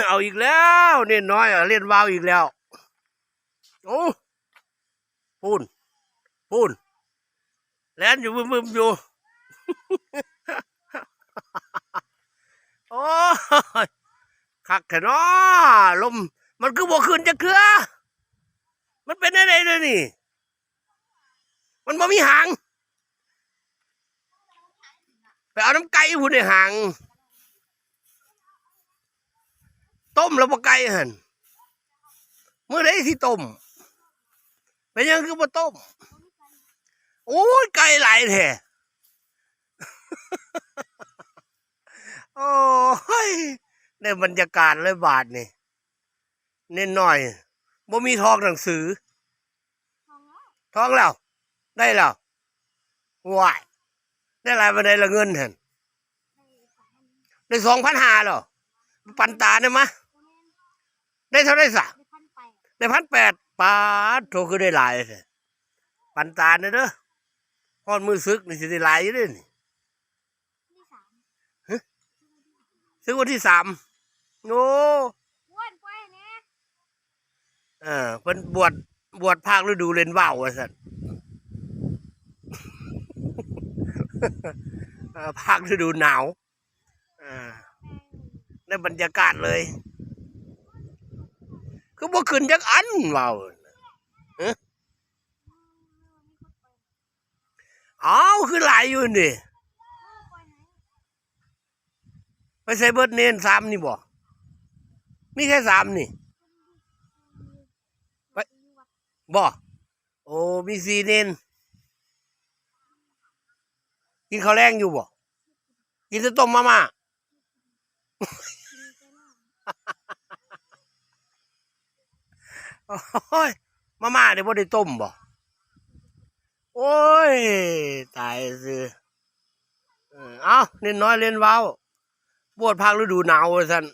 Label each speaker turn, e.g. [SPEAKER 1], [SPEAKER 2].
[SPEAKER 1] เอาอีกแล้วเน้นน้อยเล่นวาวอีกแล้วโอ้พูนแล่นอยู่บึมอยู่โอ้ยคักแท้เนาะลมมันคือบ่ขึ้นจะเกลือมันเป็นอะไรเลยนี่มันบ่มีหางไปเอาน้ำไก่หุ่นในหางต้มแล้วบ่ไก่หั่นเมื่อไรที่ต้มเป็นยังคือบ่ต้มโอ้ยไก่หลายแท้โอ้ยในบรรยากาศเลยบาทนี่เน้นหน่อยบ่มีทองหนังสือทองแล้วได้แล้วว้ายได้หลายบันไดละเงินเห็นได้2,500หรอปันตาได้มะได้เท่าไรสะได้1,800ปาดโทคือได้หลายเลยปันตาเนี่ยเด้อพอดมือซึกนี่สิได้หลายอยู่เด้นี่ซื้อวันที่3โอ้เพิ่นบวชภาคฤดูเล่นว่าวว่าซั่นภาคฤดูหนาวในบรรยากาศเลยคือบ่ขึ้นจักอันว่าวอ้าวคือหลายอยู่นี่ไปใส่เบิดเน้น3นี่บ่มีแค่3นี่บ่โอ้มี4เน้นกินข้าวแรงอยู่บ่กินแต่ต้มมาม่าโอ้ยมาม่าเดี๋ยวบ่ได้ต้มบ่โอ้ยตายสิเอ้าเน้นน้อยเล่นว้าวบวชภาคฤดูหนาวว่าซั่น